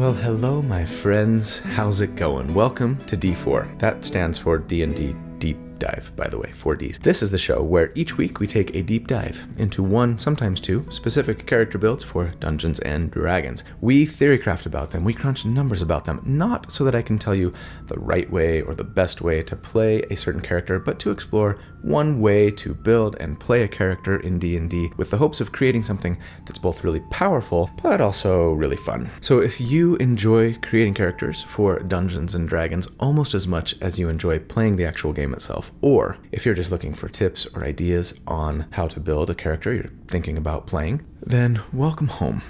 Well, hello, my friends. How's it going? Welcome to D4. That stands for D&D Deep Dive, by the way, 4Ds. This is the show where each week we take a deep dive into one, sometimes two, specific character builds for Dungeons and Dragons. We theorycraft about them, we crunch numbers about them, not so that I can tell you the right way or the best way to play a certain character, but to explore one way to build and play a character in D&D with the hopes of creating something that's both really powerful, but also really fun. So if you enjoy creating characters for Dungeons and Dragons almost as much as you enjoy playing the actual game itself, or if you're just looking for tips or ideas on how to build a character you're thinking about playing, then welcome home.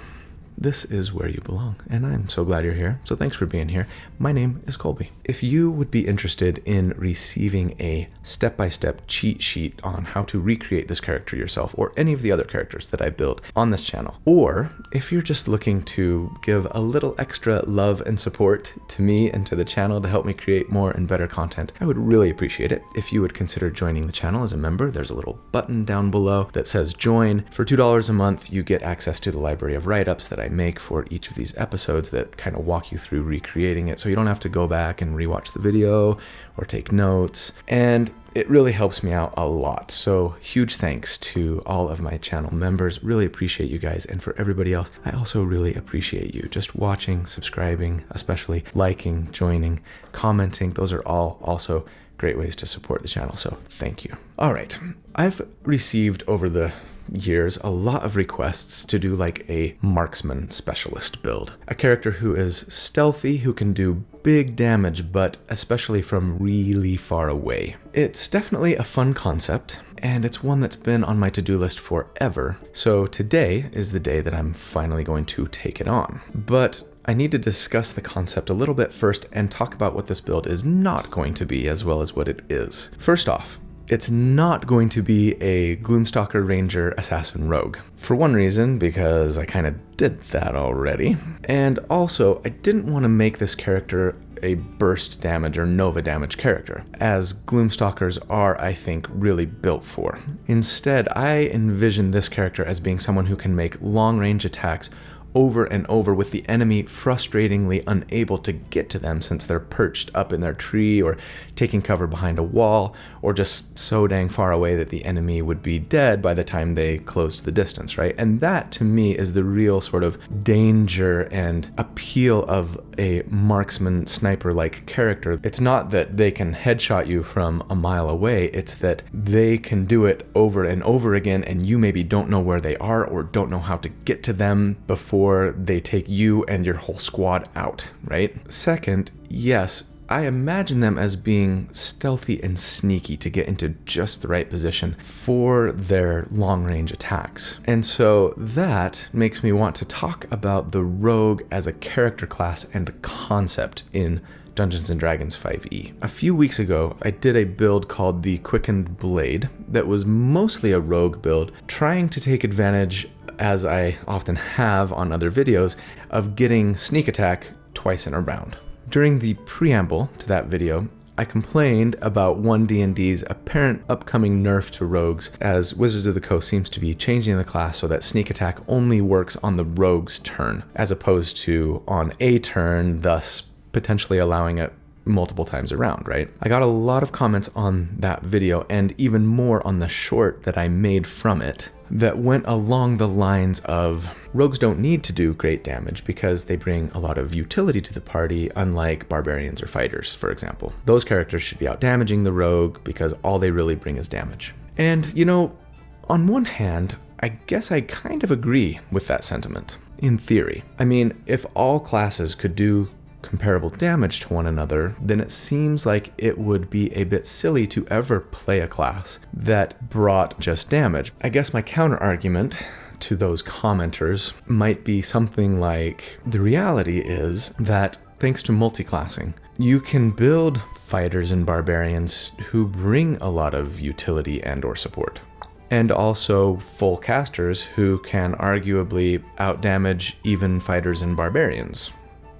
This is where you belong, and I'm so glad you're here, so thanks for being here. My name is Colby. If you would be interested in receiving a step-by-step cheat sheet on how to recreate this character yourself, or any of the other characters that I build on this channel, or if you're just looking to give a little extra love and support to me and to the channel to help me create more and better content, I would really appreciate it if you would consider joining the channel as a member. There's a little button down below that says join. For $2 a month, you get access to the library of write-ups that I make for each of these episodes that kind of walk you through recreating it, so you don't have to go back and rewatch the video or take notes, and it really helps me out a lot. So huge thanks to all of my channel members. Really appreciate you guys, and for everybody else, I also really appreciate you just watching, subscribing, especially liking, joining, commenting. Those are all also great ways to support the channel, so thank you. All right, I've received over the years a lot of requests to do like a marksman specialist build, a character who is stealthy, who can do big damage, but especially from really far away. It's definitely a fun concept, and it's one that's been on my to-do list forever, so today is the day that I'm finally going to take it on. But I need to discuss the concept a little bit first and talk about what this build is not going to be as well as what it is. First off, it's not going to be a Gloomstalker Ranger Assassin Rogue. For one reason, because I kind of did that already. And also, I didn't want to make this character a burst damage or nova damage character, as Gloomstalkers are, I think, really built for. Instead, I envision this character as being someone who can make long-range attacks over and over with the enemy frustratingly unable to get to them since they're perched up in their tree or taking cover behind a wall, or just so dang far away that the enemy would be dead by the time they closed the distance, right? And that to me is the real sort of danger and appeal of a marksman sniper-like character. It's not that they can headshot you from a mile away, it's that they can do it over and over again and you maybe don't know where they are or don't know how to get to them before they take you and your whole squad out, right? Second, yes, I imagine them as being stealthy and sneaky to get into just the right position for their long-range attacks. And so that makes me want to talk about the rogue as a character class and concept in Dungeons & Dragons 5e. A few weeks ago, I did a build called the Quickened Blade that was mostly a rogue build, trying to take advantage, as I often have on other videos, of getting sneak attack twice in a round. During the preamble to that video, I complained about 1D&D's apparent upcoming nerf to rogues, as Wizards of the Coast seems to be changing the class so that sneak attack only works on the rogue's turn, as opposed to on a turn, thus potentially allowing it multiple times around, right? I got a lot of comments on that video, and even more on the short that I made from it, that went along the lines of rogues don't need to do great damage because they bring a lot of utility to the party, unlike barbarians or fighters, for example. Those characters should be out damaging the rogue because all they really bring is damage. And, you know, on one hand, I guess I kind of agree with that sentiment, in theory. I mean, if all classes could do comparable damage to one another, then it seems like it would be a bit silly to ever play a class that brought just damage. I guess my counter argument to those commenters might be something like, the reality is that thanks to multiclassing, you can build fighters and barbarians who bring a lot of utility and or support, and also full casters who can arguably outdamage even fighters and barbarians.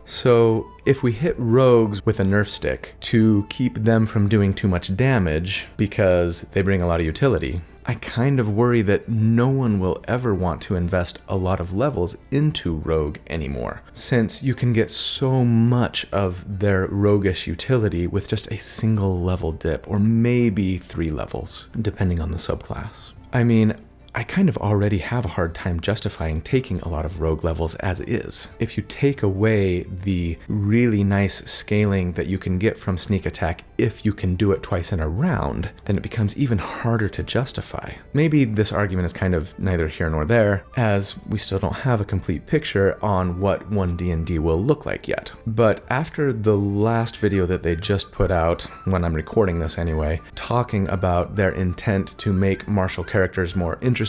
So if we hit rogues with a nerf stick to keep them from doing too much damage because they bring a lot of utility, I kind of worry that no one will ever want to invest a lot of levels into Rogue anymore, since you can get so much of their roguish utility with just a single level dip, or maybe 3 levels, depending on the subclass. I mean, I kind of already have a hard time justifying taking a lot of rogue levels as is. If you take away the really nice scaling that you can get from sneak attack if you can do it twice in a round, then it becomes even harder to justify. Maybe this argument is kind of neither here nor there, as we still don't have a complete picture on what 1D&D will look like yet. But after the last video that they just put out, when I'm recording this anyway, talking about their intent to make martial characters more interesting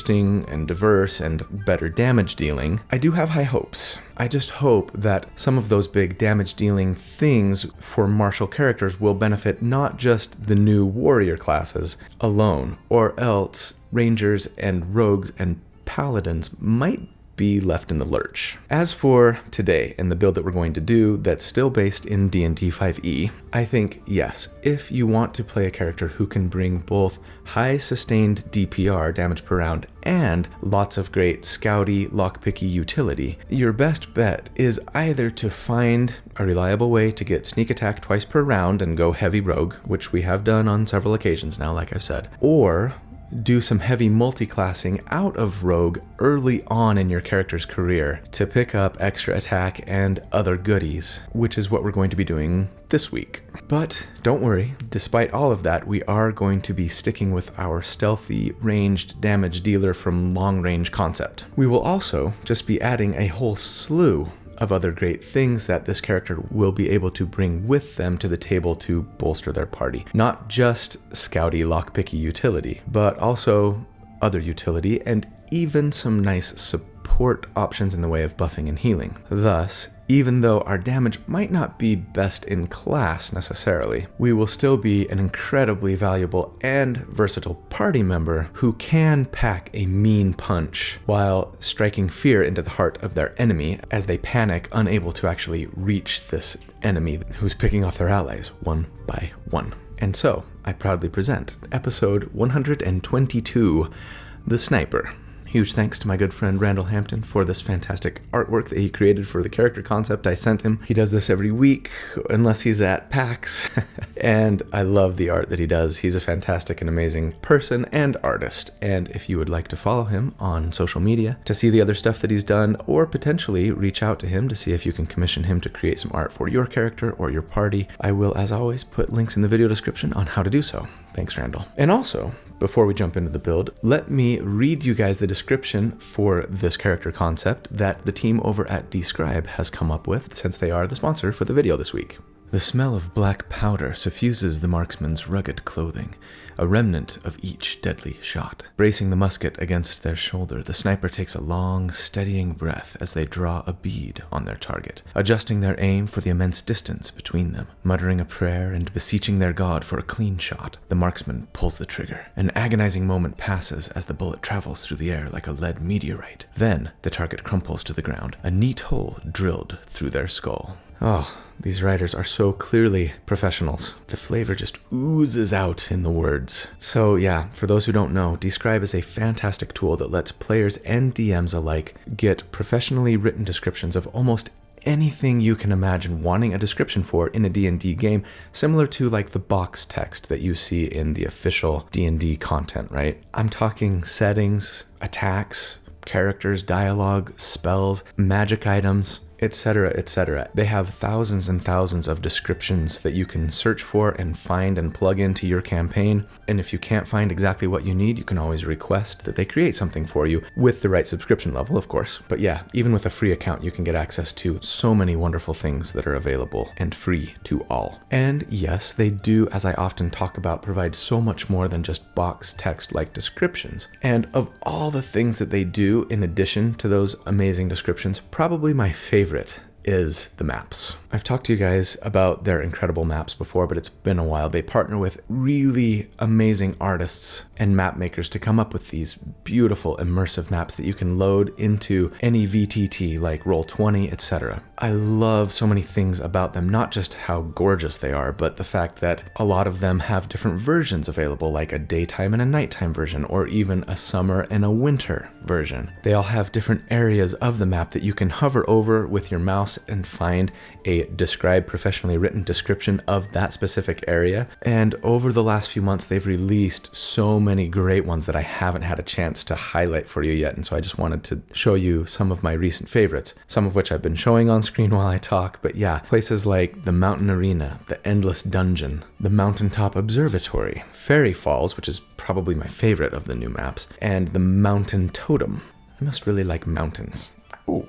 and diverse and better damage dealing, I do have high hopes. I just hope that some of those big damage dealing things for martial characters will benefit not just the new warrior classes alone, or else rangers and rogues and paladins might be left in the lurch. As for today and the build that we're going to do that's still based in D&D 5e, I think yes, if you want to play a character who can bring both high sustained DPR, damage per round, and lots of great scouty, lockpicky utility, your best bet is either to find a reliable way to get sneak attack twice per round and go heavy rogue, which we have done on several occasions now, like I've said, or do some heavy multi-classing out of rogue early on in your character's career to pick up extra attack and other goodies, which is what we're going to be doing this week. But don't worry, despite all of that, we are going to be sticking with our stealthy, ranged damage dealer from long range concept. We will also just be adding a whole slew of other great things that this character will be able to bring with them to the table to bolster their party. Not just scouty, lockpicky utility, but also other utility and even some nice support options in the way of buffing and healing. Thus, even though our damage might not be best in class necessarily, we will still be an incredibly valuable and versatile party member who can pack a mean punch while striking fear into the heart of their enemy as they panic, unable to actually reach this enemy who's picking off their allies one by one. And so, I proudly present episode 122, The Sniper. Huge thanks to my good friend Randall Hampton for this fantastic artwork that he created for the character concept I sent him. He does this every week, unless he's at PAX, and I love the art that he does. He's a fantastic and amazing person and artist, and if you would like to follow him on social media to see the other stuff that he's done, or potentially reach out to him to see if you can commission him to create some art for your character or your party, I will, as always, put links in the video description on how to do so. Thanks, Randall. And also, before we jump into the build, let me read you guys the description for this character concept that the team over at dScryb has come up with, since they are the sponsor for the video this week. The smell of black powder suffuses the marksman's rugged clothing, a remnant of each deadly shot. Bracing the musket against their shoulder, the sniper takes a long, steadying breath as they draw a bead on their target, adjusting their aim for the immense distance between them. Muttering a prayer and beseeching their god for a clean shot, the marksman pulls the trigger. An agonizing moment passes as the bullet travels through the air like a lead meteorite. Then, the target crumples to the ground, a neat hole drilled through their skull. Oh, these writers are so clearly professionals. The flavor just oozes out in the words. So yeah, for those who don't know, dScryb is a fantastic tool that lets players and DMs alike get professionally written descriptions of almost anything you can imagine wanting a description for in a D&D game, similar to like the box text that you see in the official D&D content, right? I'm talking settings, attacks, characters, dialogue, spells, magic items, etc., etc. They have thousands and thousands of descriptions that you can search for and find and plug into your campaign. And if you can't find exactly what you need, you can always request that they create something for you with the right subscription level, of course. But yeah, even with a free account, you can get access to so many wonderful things that are available and free to all. And yes, they do, as I often talk about, provide so much more than just box text-like descriptions. And of all the things that they do in addition to those amazing descriptions, probably my favorite is the maps. I've talked to you guys about their incredible maps before, but it's been a while. They partner with really amazing artists and map makers to come up with these beautiful immersive maps that you can load into any VTT like Roll20, etc. I love so many things about them, not just how gorgeous they are, but the fact that a lot of them have different versions available, like a daytime and a nighttime version, or even a summer and a winter version. They all have different areas of the map that you can hover over with your mouse and find a dScryb professionally written description of that specific area. And over the last few months, they've released so many great ones that I haven't had a chance to highlight for you yet. And so I just wanted to show you some of my recent favorites, some of which I've been showing on screen while I talk. But yeah, places like the Mountain Arena, the Endless Dungeon, the Mountaintop Observatory, Fairy Falls, which is probably my favorite of the new maps, and the Mountain Totem. I must really like mountains. Ooh.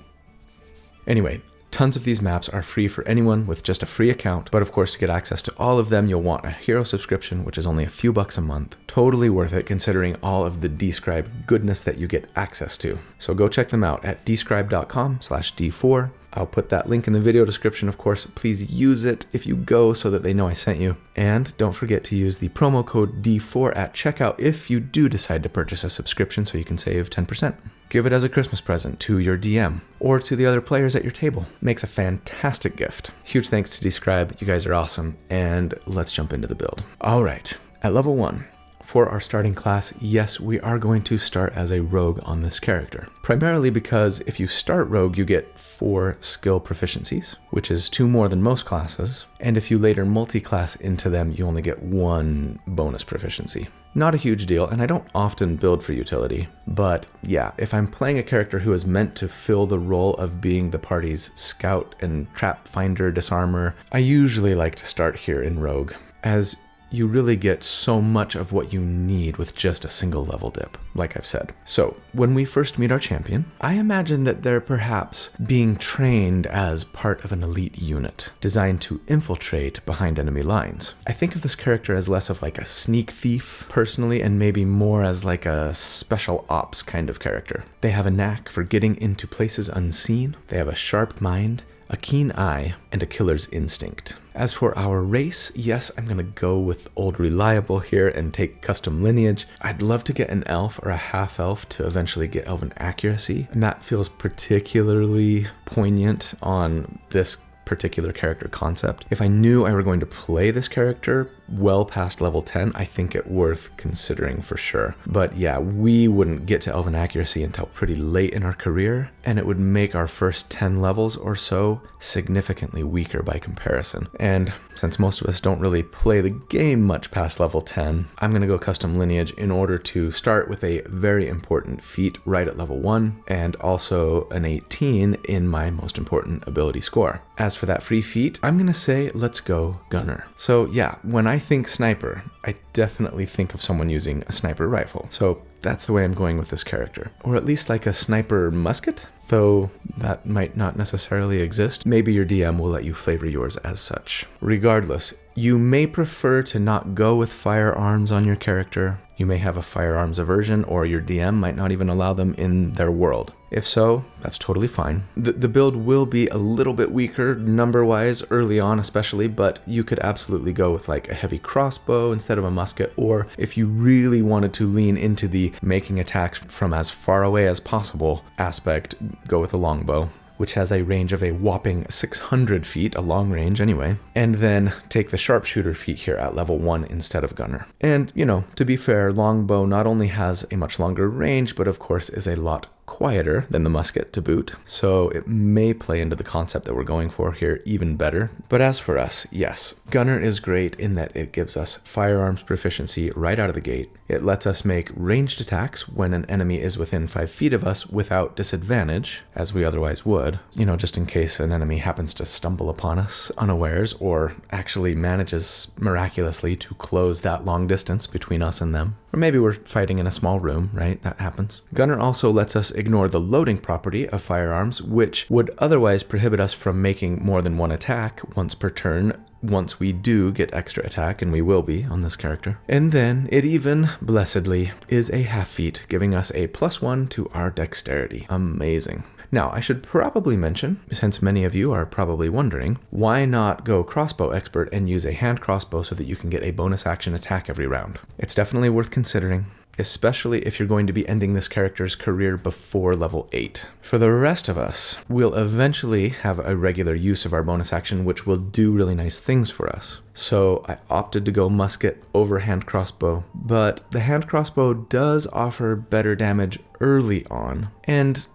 Anyway, tons of these maps are free for anyone with just a free account, but of course to get access to all of them, you'll want a hero subscription, which is only a few bucks a month. Totally worth it considering all of the dScryb goodness that you get access to. So go check them out at dScryb.com/D4. I'll put that link in the video description, of course. Please use it if you go so that they know I sent you. And don't forget to use the promo code D4 at checkout if you do decide to purchase a subscription so you can save 10%. Give it as a Christmas present to your DM or to the other players at your table. Makes a fantastic gift. Huge thanks to dScryb. You guys are awesome. And let's jump into the build. All right, at level 1. For our starting class, yes, we are going to start as a rogue on this character. Primarily because if you start rogue, you get 4 skill proficiencies, which is 2 more than most classes. And if you later multi-class into them, you only get 1 bonus proficiency. Not a huge deal, and I don't often build for utility. But yeah, if I'm playing a character who is meant to fill the role of being the party's scout and trap finder, disarmer, I usually like to start here in rogue, as you really get so much of what you need with just a single level dip, like I've said. So, when we first meet our champion, I imagine that they're perhaps being trained as part of an elite unit, designed to infiltrate behind enemy lines. I think of this character as less of like a sneak thief, personally, and maybe more as like a special ops kind of character. They have a knack for getting into places unseen, they have a sharp mind, a keen eye, and a killer's instinct. As for our race, yes, I'm gonna go with old reliable here and take custom lineage. I'd love to get an elf or a half elf to eventually get elven accuracy, and that feels particularly poignant on this particular character concept. If I knew I were going to play this character well past level 10, I think it worth considering for sure. But yeah, we wouldn't get to elven accuracy until pretty late in our career, and it would make our first 10 levels or so significantly weaker by comparison. And since most of us don't really play the game much past level 10, I'm going to go custom lineage in order to start with a very important feat right at level 1, and also an 18 in my most important ability score. As for that free feat, I'm going to say let's go gunner. So yeah, when I think sniper, I definitely think of someone using a sniper rifle. So that's the way I'm going with this character. Or at least like a sniper musket, though that might not necessarily exist. Maybe your DM will let you flavor yours as such. Regardless, you may prefer to not go with firearms on your character. You may have a firearms aversion, or your DM might not even allow them in their world. If so, that's totally fine. The build will be a little bit weaker number-wise early on especially, but you could absolutely go with like a heavy crossbow instead of a musket, or if you really wanted to lean into the making attacks from as far away as possible aspect, go with a longbow, which has a range of a whopping 600 feet, a long range anyway, and then take the sharpshooter feat here at level 1 instead of gunner. And, you know, to be fair, longbow not only has a much longer range, but of course is a lot quieter than the musket to boot, so it may play into the concept that we're going for here even better. But as for us, yes, gunner is great in that it gives us firearms proficiency right out of the gate. It lets us make ranged attacks when an enemy is within 5 feet of us without disadvantage, as we otherwise would, you know, just in case an enemy happens to stumble upon us unawares or actually manages miraculously to close that long distance between us and them. Or maybe we're fighting in a small room, right? That happens. Gunner also lets us ignore the loading property of firearms, which would otherwise prohibit us from making more than one attack once per turn, once we do get extra attack, and we will be on this character. And then it even, blessedly, is a half feat, giving us a +1 to our dexterity. Amazing. Now, I should probably mention, since many of you are probably wondering, why not go crossbow expert and use a hand crossbow so that you can get a bonus action attack every round? It's definitely worth considering, especially if you're going to be ending this character's career before level 8. For the rest of us, we'll eventually have a regular use of our bonus action, which will do really nice things for us. So I opted to go musket over hand crossbow, but the hand crossbow does offer better damage early on, and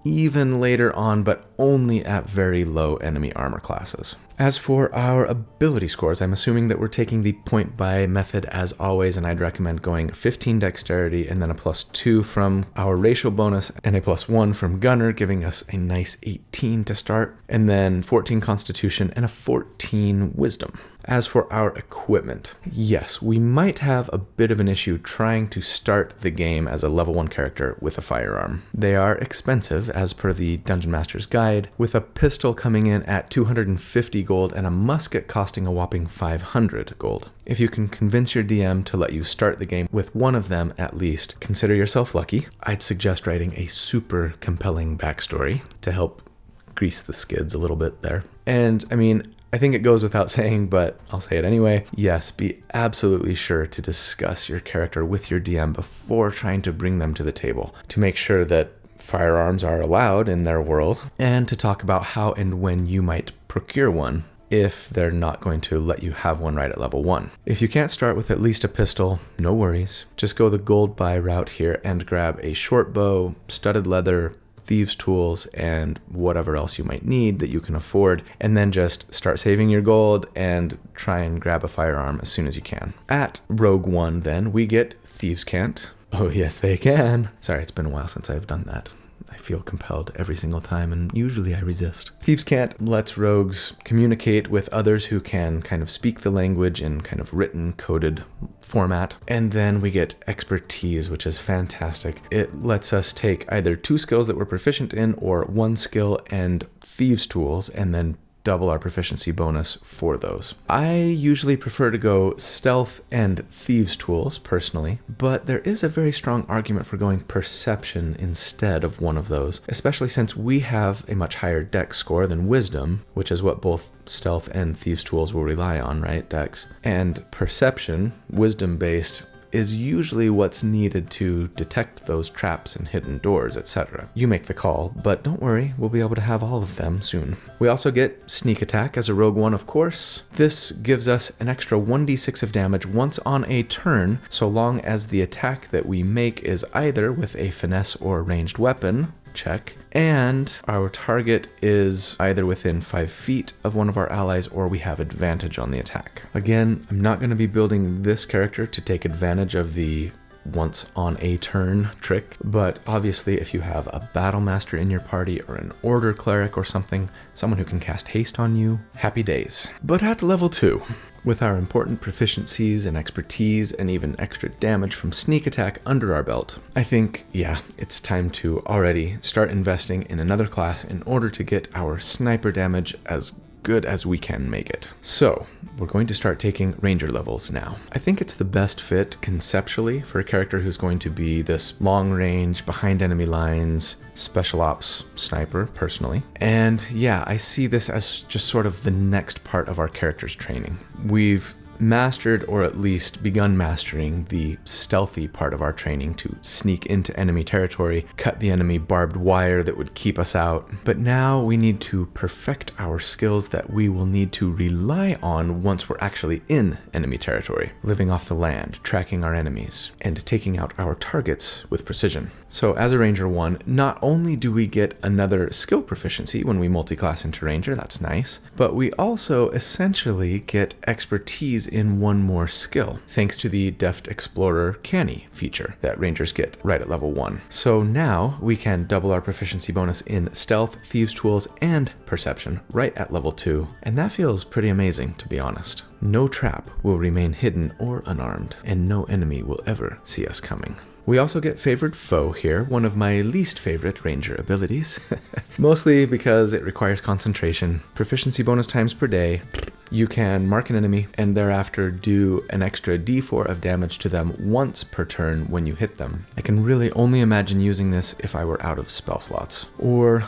even later on, but only at very low enemy armor classes. As for our ability scores, I'm assuming that we're taking the point buy method as always, and I'd recommend going 15 dexterity and then a +2 from our racial bonus and a +1 from gunner, giving us a nice 18 to start, and then 14 constitution and a 14 wisdom. As for our equipment, yes, we might have a bit of an issue trying to start the game as a level 1 character with a firearm. They are expensive as per the Dungeon Master's Guide, with a pistol coming in at 250 gold and a musket costing a whopping 500 gold. If you can convince your DM to let you start the game with one of them at least, consider yourself lucky. I'd suggest writing a super compelling backstory to help grease the skids a little bit there. And I mean, I think it goes without saying, but I'll say it anyway. Yes, be absolutely sure to discuss your character with your DM before trying to bring them to the table, to make sure that firearms are allowed in their world, and to talk about how and when you might procure one if they're not going to let you have one right at level 1. If you can't start with at least a pistol, no worries. Just go the gold buy route here and grab a short bow, studded leather, thieves' tools, and whatever else you might need that you can afford, and then just start saving your gold and try and grab a firearm as soon as you can. At Rogue 1 then, we get Thieves Can't. Oh yes, they can. Sorry, it's been a while since I've done that. I feel compelled every single time, and usually I resist. Thieves Can't lets rogues communicate with others who can kind of speak the language in kind of written, coded format. And then we get Expertise, which is fantastic. It lets us take either 2 skills that we're proficient in or 1 skill and thieves' tools, and then double our proficiency bonus for those. I usually prefer to go stealth and thieves' tools personally, but there is a very strong argument for going perception instead of one of those, especially since we have a much higher dex score than wisdom, which is what both stealth and thieves' tools will rely on, right? Dex. And perception, wisdom based, is usually what's needed to detect those traps and hidden doors, etc. You make the call, but don't worry, we'll be able to have all of them soon. We also get Sneak Attack as a Rogue 1, of course. This gives us an extra 1d6 of damage once on a turn, so long as the attack that we make is either with a finesse or ranged weapon. Check. And our target is either within 5 feet of one of our allies, or we have advantage on the attack. Again, I'm not going to be building this character to take advantage of the once on a turn trick, but obviously if you have a battle master in your party or an order cleric or something, someone who can cast haste on you, happy days. But at level 2, with our important proficiencies and expertise and even extra damage from sneak attack under our belt, I think, yeah, it's time to already start investing in another class in order to get our sniper damage as good as we can make it. So we're going to start taking ranger levels now. I think it's the best fit conceptually for a character who's going to be this long range, behind enemy lines, special ops sniper personally. And yeah, I see this as just sort of the next part of our character's training. We've mastered, or at least begun mastering, the stealthy part of our training to sneak into enemy territory, cut the enemy barbed wire that would keep us out. But now we need to perfect our skills that we will need to rely on once we're actually in enemy territory, living off the land, tracking our enemies, and taking out our targets with precision. So as a Ranger 1, not only do we get another skill proficiency when we multi-class into Ranger, that's nice, but we also essentially get expertise in one more skill, thanks to the Deft Explorer Canny feature that Rangers get right at level 1. So now we can double our proficiency bonus in Stealth, Thieves' Tools, and Perception right at level 2, and that feels pretty amazing, to be honest. No trap will remain hidden or unarmed, and no enemy will ever see us coming. We also get Favored Foe here, one of my least favorite Ranger abilities, mostly because it requires concentration, proficiency bonus times per day, You can mark an enemy and thereafter do an extra d4 of damage to them once per turn when you hit them. I can really only imagine using this if I were out of spell slots, or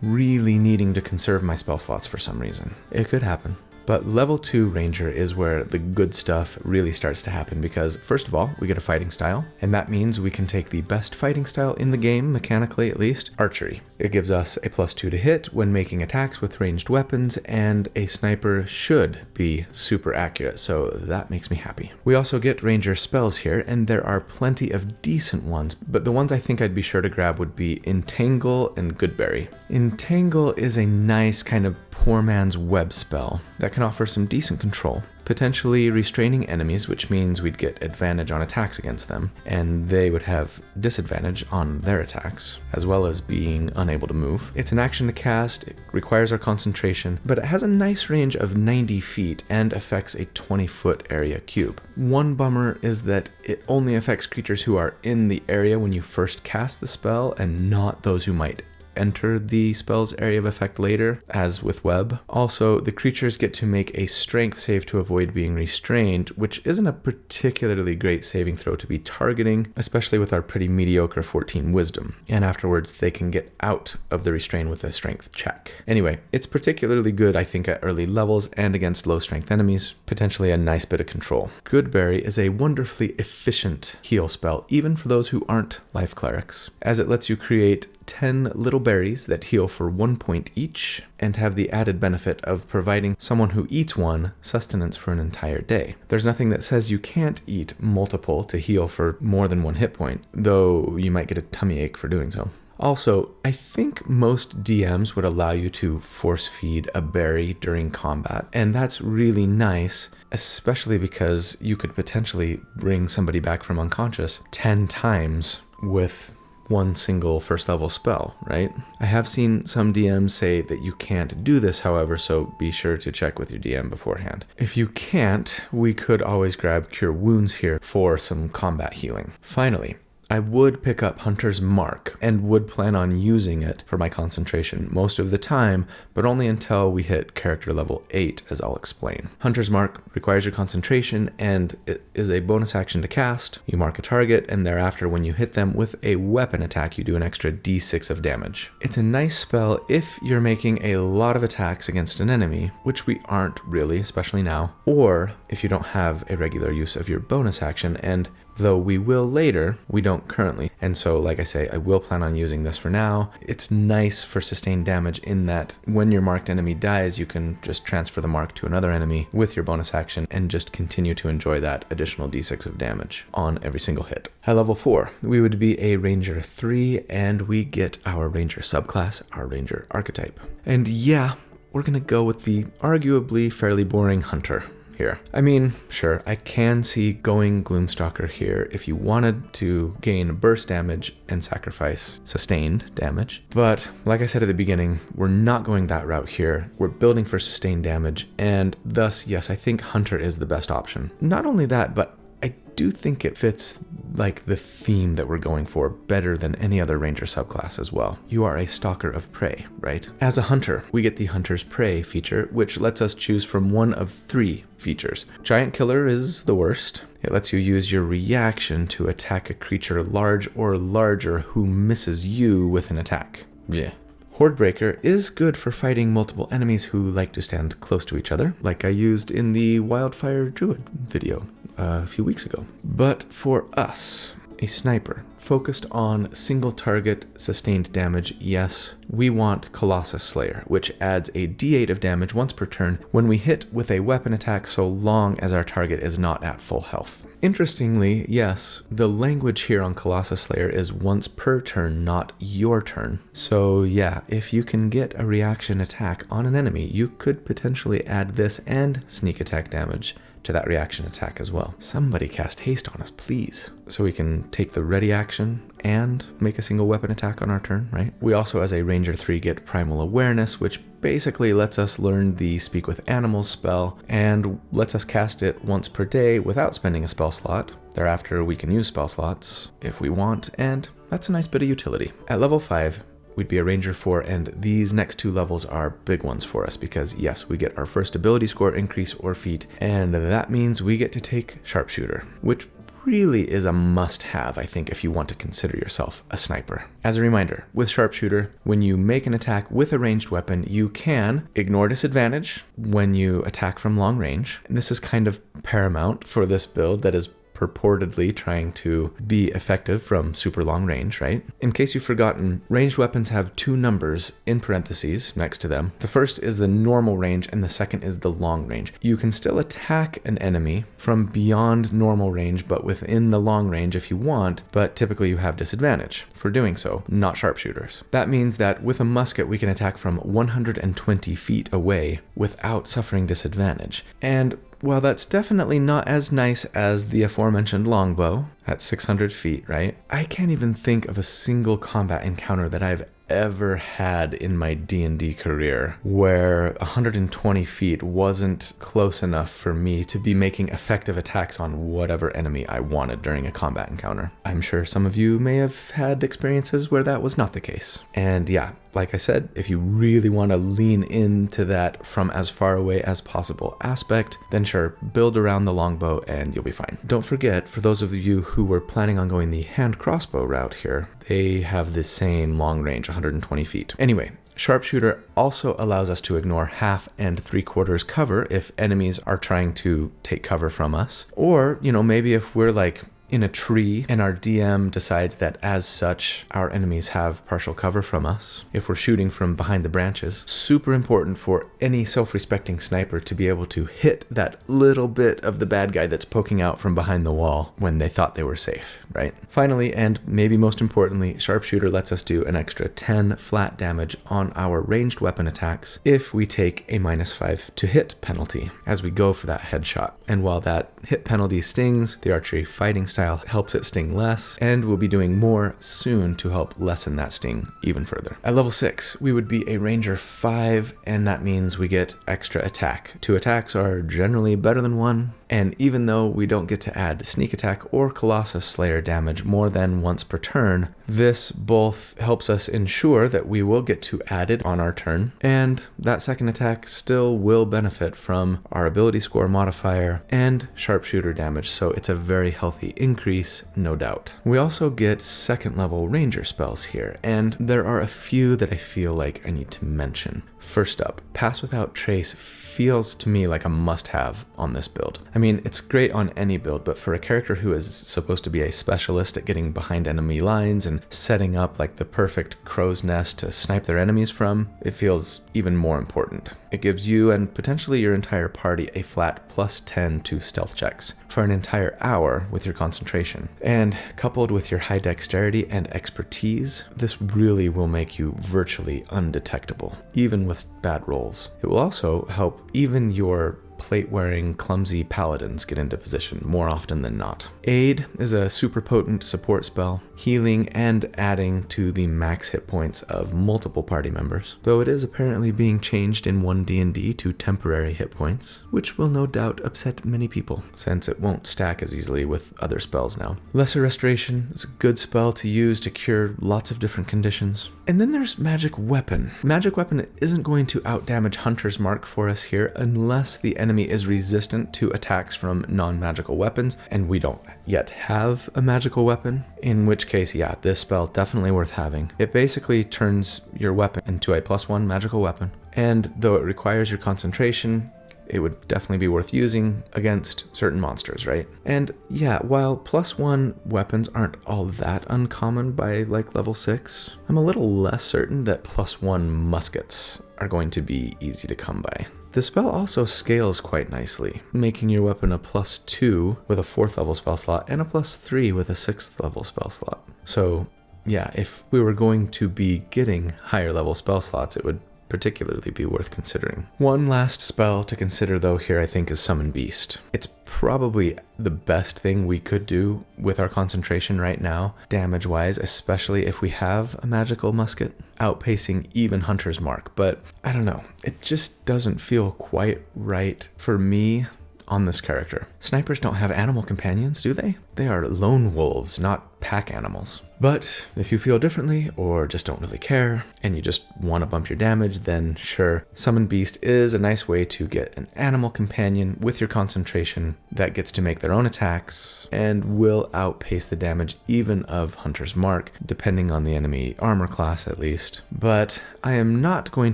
really needing to conserve my spell slots for some reason. It could happen. But level 2 Ranger is where the good stuff really starts to happen because, first of all, we get a fighting style, and that means we can take the best fighting style in the game, mechanically at least, archery. It gives us a +2 to hit when making attacks with ranged weapons, and a sniper should be super accurate, so that makes me happy. We also get Ranger spells here, and there are plenty of decent ones, but the ones I think I'd be sure to grab would be Entangle and Goodberry. Entangle is a nice kind of poor man's web spell that can offer some decent control, potentially restraining enemies, which means we'd get advantage on attacks against them, and they would have disadvantage on their attacks, as well as being unable to move. It's an action to cast, it requires our concentration, but it has a nice range of 90 feet and affects a 20-foot area cube. One bummer is that it only affects creatures who are in the area when you first cast the spell, and not those who might enter the spell's area of effect later, as with web. Also, the creatures get to make a strength save to avoid being restrained, which isn't a particularly great saving throw to be targeting, especially with our pretty mediocre 14 wisdom. And afterwards, they can get out of the restraint with a strength check. Anyway, it's particularly good, I think, at early levels and against low strength enemies, potentially a nice bit of control. Goodberry is a wonderfully efficient heal spell, even for those who aren't life clerics, as it lets you create 10 little berries that heal for 1 point each, and have the added benefit of providing someone who eats one sustenance for an entire day. There's nothing that says you can't eat multiple to heal for more than 1 hit point, though you might get a tummy ache for doing so. Also, I think most DMs would allow you to force feed a berry during combat, and that's really nice, especially because you could potentially bring somebody back from unconscious 10 times with one single first level spell, right? I have seen some DMs say that you can't do this, however, so be sure to check with your DM beforehand. If you can't, we could always grab Cure Wounds here for some combat healing. Finally, I would pick up Hunter's Mark and would plan on using it for my concentration most of the time, but only until we hit character level 8, as I'll explain. Hunter's Mark requires your concentration, and it is a bonus action to cast. You mark a target, and thereafter when you hit them with a weapon attack, you do an extra d6 of damage. It's a nice spell if you're making a lot of attacks against an enemy, which we aren't really, especially now, or if you don't have a regular use of your bonus action, and though we will later, we don't currently. And so, like I say, I will plan on using this for now. It's nice for sustained damage in that when your marked enemy dies, you can just transfer the mark to another enemy with your bonus action and just continue to enjoy that additional d6 of damage on every single hit. At level 4, we would be a Ranger 3, and we get our Ranger subclass, our Ranger archetype. And yeah, we're gonna go with the arguably fairly boring Hunter here. I mean, sure, I can see going Gloomstalker here if you wanted to gain burst damage and sacrifice sustained damage. But like I said at the beginning, we're not going that route here. We're building for sustained damage, and thus, yes, I think Hunter is the best option. Not only that, but I do think it fits like the theme that we're going for better than any other Ranger subclass as well. You are a stalker of prey, right? As a hunter, we get the Hunter's Prey feature, which lets us choose from one of 3 features. Giant Killer is the worst. It lets you use your reaction to attack a creature large or larger who misses you with an attack. Yeah. Hordebreaker is good for fighting multiple enemies who like to stand close to each other, like I used in the Wildfire Druid video a few weeks ago. But for us, a sniper focused on single target sustained damage, yes, we want Colossus Slayer, which adds a d8 of damage once per turn when we hit with a weapon attack so long as our target is not at full health. Interestingly, yes, the language here on Colossus Slayer is once per turn, not your turn. So yeah, if you can get a reaction attack on an enemy, you could potentially add this and sneak attack damage to that reaction attack as well. Somebody cast haste on us, please. So we can take the ready action and make a single weapon attack on our turn, right? We also, as a Ranger 3, get Primal Awareness, which basically lets us learn the Speak with Animals spell and lets us cast it once per day without spending a spell slot. Thereafter, we can use spell slots if we want, and that's a nice bit of utility. At level 5, we'd be a Ranger 4, and these next 2 levels are big ones for us because, yes, we get our first ability score increase or feat, and that means we get to take Sharpshooter, which really is a must-have, I think, if you want to consider yourself a sniper. As a reminder, with Sharpshooter, when you make an attack with a ranged weapon, you can ignore disadvantage when you attack from long range, and this is kind of paramount for this build that is purportedly trying to be effective from super long range, right? In case you've forgotten, ranged weapons have 2 numbers in parentheses next to them. The first is the normal range and the second is the long range. You can still attack an enemy from beyond normal range, but within the long range if you want, but typically you have disadvantage for doing so, not sharpshooters. That means that with a musket we can attack from 120 feet away without suffering disadvantage. And while that's definitely not as nice as the aforementioned longbow at 600 feet, right? I can't even think of a single combat encounter that I've ever had in my D&D career where 120 feet wasn't close enough for me to be making effective attacks on whatever enemy I wanted during a combat encounter. I'm sure some of you may have had experiences where that was not the case. And yeah, like I said, if you really want to lean into that from as far away as possible aspect, then sure, build around the longbow and you'll be fine. Don't forget, for those of you who were planning on going the hand crossbow route here, they have the same long range, 120 feet. Anyway, Sharpshooter also allows us to ignore 1/2 and 3/4 cover if enemies are trying to take cover from us. Or, maybe if we're like in a tree and our DM decides that as such our enemies have partial cover from us if we're shooting from behind the branches. Super important for any self-respecting sniper to be able to hit that little bit of the bad guy that's poking out from behind the wall when they thought they were safe, right? Finally, and maybe most importantly, Sharpshooter lets us do an extra 10 flat damage on our ranged weapon attacks if we take a -5 to hit penalty as we go for that headshot. And while that hit penalty stings, the archery fighting style helps it sting less, and we'll be doing more soon to help lessen that sting even further. At level 6, we would be a Ranger 5, and that means we get extra attack. 2 attacks are generally better than 1, and even though we don't get to add sneak attack or Colossus Slayer damage more than once per turn, this both helps us ensure that we will get to add it on our turn, and that second attack still will benefit from our ability score modifier and sharpshooter damage, so it's a very healthy increase, no doubt. We also get 2nd level ranger spells here, and there are a few that I feel like I need to mention. First up, Pass Without Trace feels to me like a must-have on this build. I mean, it's great on any build, but for a character who is supposed to be a specialist at getting behind enemy lines and setting up like the perfect crow's nest to snipe their enemies from, it feels even more important. It gives you and potentially your entire party a flat +10 to stealth checks for an entire hour with your concentration. And coupled with your high dexterity and expertise, this really will make you virtually undetectable, even with bad rolls. It will also help even your plate-wearing, clumsy paladins get into position more often than not. Aid is a super potent support spell, healing and adding to the max hit points of multiple party members, though it is apparently being changed in 1D&D to temporary hit points, which will no doubt upset many people, since it won't stack as easily with other spells now. Lesser Restoration is a good spell to use to cure lots of different conditions. And then there's Magic Weapon. Magic Weapon isn't going to outdamage Hunter's Mark for us here unless the enemy is resistant to attacks from non-magical weapons, and we don't yet have a magical weapon, in which case, yeah, this spell definitely worth having. It basically turns your weapon into a +1 magical weapon, and though it requires your concentration, it would definitely be worth using against certain monsters, right? And yeah, while +1 weapons aren't all that uncommon by like level 6, I'm a little less certain that +1 muskets are going to be easy to come by. The spell also scales quite nicely, making your weapon a +2 with a 4th level spell slot and a +3 with a 6th level spell slot. So yeah, if we were going to be getting higher level spell slots, it would particularly be worth considering. One last spell to consider though here I think is Summon Beast. It's probably the best thing we could do with our concentration right now, damage-wise, especially if we have a magical musket, outpacing even Hunter's Mark. But I don't know, it just doesn't feel quite right for me on this character. Snipers don't have animal companions, do they? They are lone wolves, not pack animals. But if you feel differently or just don't really care and you just want to bump your damage, then sure, Summon Beast is a nice way to get an animal companion with your concentration that gets to make their own attacks and will outpace the damage even of Hunter's Mark, depending on the enemy armor class at least. But I am not going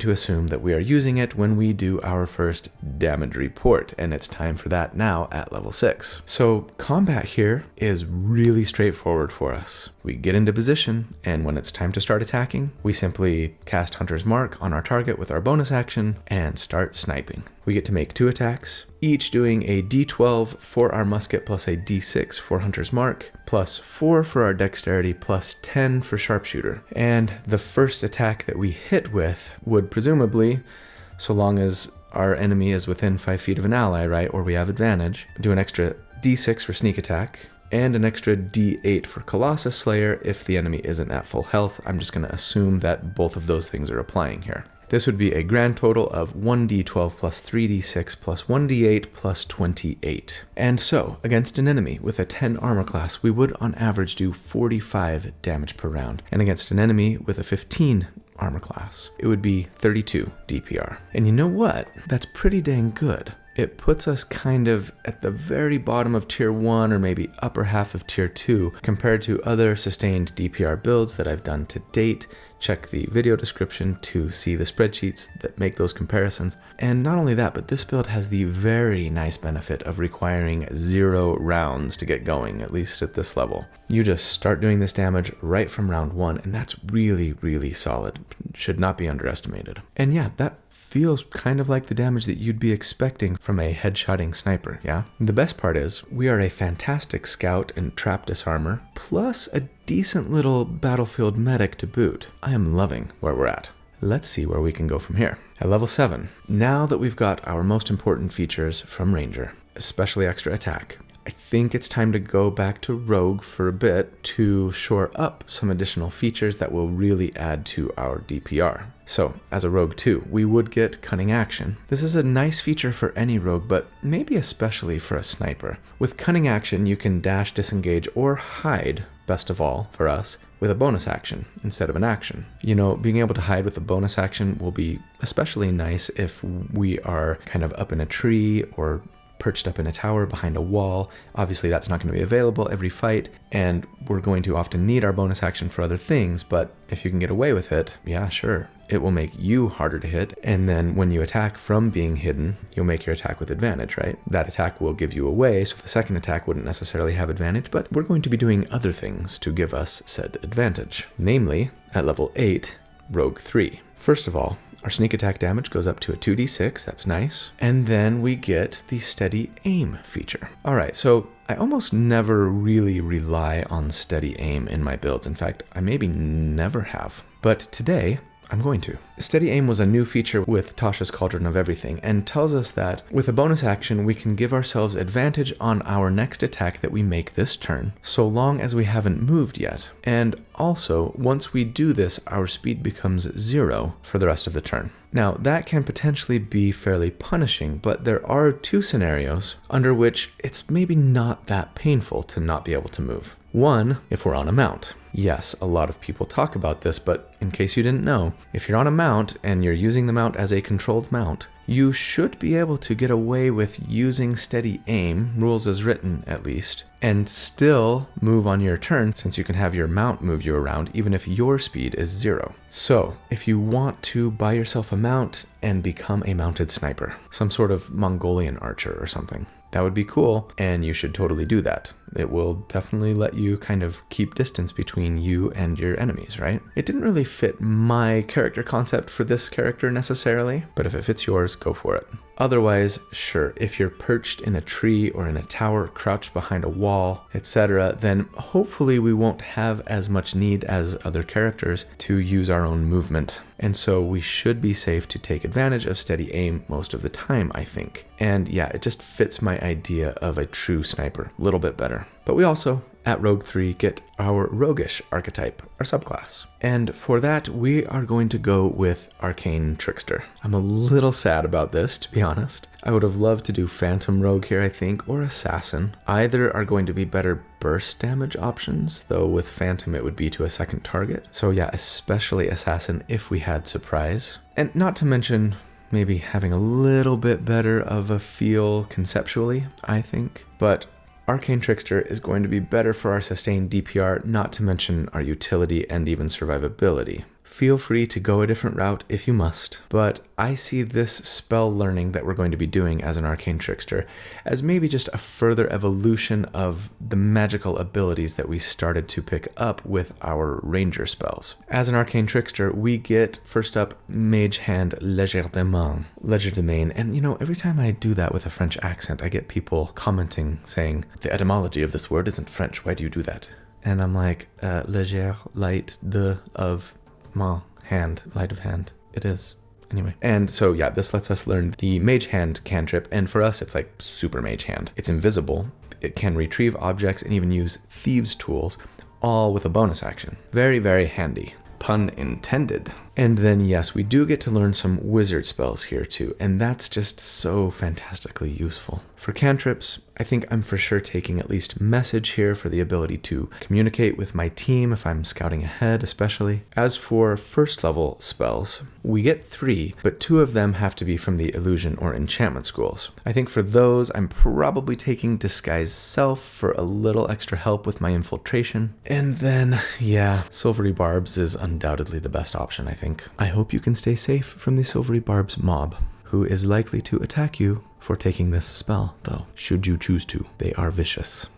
to assume that we are using it when we do our first damage report, and it's time for that now at level 6. So combat here is really straightforward for us. We get into position, and when it's time to start attacking, we simply cast Hunter's Mark on our target with our bonus action and start sniping. We get to make 2 attacks, each doing a d12 for our musket plus a d6 for Hunter's Mark, plus 4 for our dexterity, plus 10 for sharpshooter. And the first attack that we hit with would presumably, so long as our enemy is within 5 feet of an ally, right, or we have advantage, do an extra d6 for sneak attack, and an extra d8 for Colossus Slayer if the enemy isn't at full health. I'm just going to assume that both of those things are applying here. This would be a grand total of 1d12 plus 3d6 plus 1d8 plus 28. And so, against an enemy with a 10 armor class, we would on average do 45 damage per round. And against an enemy with a 15 armor class, it would be 32 DPR. And you know what? That's pretty dang good. It puts us kind of at the very bottom of tier 1 or maybe upper half of tier 2 compared to other sustained DPR builds that I've done to date. Check the video description to see the spreadsheets that make those comparisons. And not only that, but this build has the very nice benefit of requiring 0 rounds to get going, at least at this level. You just start doing this damage right from round 1, and that's really, really solid. Should not be underestimated. And yeah, that feels kind of like the damage that you'd be expecting from a headshotting sniper, yeah? The best part is, we are a fantastic scout and trap disarmor, plus a decent little battlefield medic to boot. I am loving where we're at. Let's see where we can go from here. At level 7, now that we've got our most important features from Ranger, especially extra attack, I think it's time to go back to Rogue for a bit to shore up some additional features that will really add to our DPR. So, as a Rogue 2, we would get Cunning Action. This is a nice feature for any Rogue, but maybe especially for a sniper. With Cunning Action, you can dash, disengage, or hide, best of all for us, with a bonus action instead of an action. You know, being able to hide with a bonus action will be especially nice if we are kind of up in a tree or perched up in a tower behind a wall. Obviously that's not going to be available every fight, and we're going to often need our bonus action for other things, but if you can get away with it, yeah, sure. It will make you harder to hit, and then when you attack from being hidden, you'll make your attack with advantage, right? That attack will give you away, so the second attack wouldn't necessarily have advantage, but we're going to be doing other things to give us said advantage. Namely, at level 8, Rogue 3. First of all, our sneak attack damage goes up to a 2d6, that's nice. And then we get the steady aim feature. Alright, so I almost never really rely on steady aim in my builds. In fact, I maybe never have. But today, I'm going to. Steady aim was a new feature with Tasha's Cauldron of Everything, and tells us that with a bonus action, we can give ourselves advantage on our next attack that we make this turn, so long as we haven't moved yet. And also, once we do this, our speed becomes 0 for the rest of the turn. Now, that can potentially be fairly punishing, but there are 2 scenarios under which it's maybe not that painful to not be able to move. One, if we're on a mount. Yes, a lot of people talk about this, but in case you didn't know, if you're on a mount and you're using the mount as a controlled mount, you should be able to get away with using steady aim, rules as written at least, and still move on your turn, since you can have your mount move you around even if your speed is 0. So, if you want to buy yourself a mount and become a mounted sniper, some sort of Mongolian archer or something, that would be cool, and you should totally do that. It will definitely let you kind of keep distance between you and your enemies, right? It didn't really fit my character concept for this character necessarily, but if it fits yours, go for it. Otherwise, sure, if you're perched in a tree or in a tower, crouched behind a wall, etc., then hopefully we won't have as much need as other characters to use our own movement. And so we should be safe to take advantage of steady aim most of the time, I think. And yeah, it just fits my idea of a true sniper a little bit better. But we also at Rogue 3 get our Roguish archetype, our subclass. And for that, we are going to go with Arcane Trickster. I'm a little sad about this, to be honest. I would have loved to do Phantom Rogue here, I think, or Assassin. Either are going to be better burst damage options, though with Phantom it would be to a second target. So yeah, especially Assassin if we had Surprise. And not to mention maybe having a little bit better of a feel conceptually, I think. But Arcane Trickster is going to be better for our sustained DPR, not to mention our utility and even survivability. Feel free to go a different route if you must, but I see this spell learning that we're going to be doing as an Arcane Trickster as maybe just a further evolution of the magical abilities that we started to pick up with our Ranger spells. As an Arcane Trickster, we get, first up, Mage Hand Legerdemain, and you know, every time I do that with a French accent, I get people commenting saying, the etymology of this word isn't French, why do you do that? And I'm like, léger, light, of hand, light of hand. It is. Anyway. And so yeah, this lets us learn the Mage Hand cantrip, and for us it's like Super Mage Hand. It's invisible, it can retrieve objects and even use Thieves' tools, all with a bonus action. Very, very handy. Pun intended. And then yes, we do get to learn some wizard spells here too, and that's just so fantastically useful. For cantrips, I think I'm for sure taking at least Message here for the ability to communicate with my team if I'm scouting ahead especially. As for first level spells, we get 3, but 2 of them have to be from the illusion or enchantment schools. I think for those, I'm probably taking Disguise Self for a little extra help with my infiltration. And then, yeah, Silvery Barbs is undoubtedly the best option, I think. I hope you can stay safe from the Silvery Barbs mob, who is likely to attack you for taking this spell, though, should you choose to. They are vicious.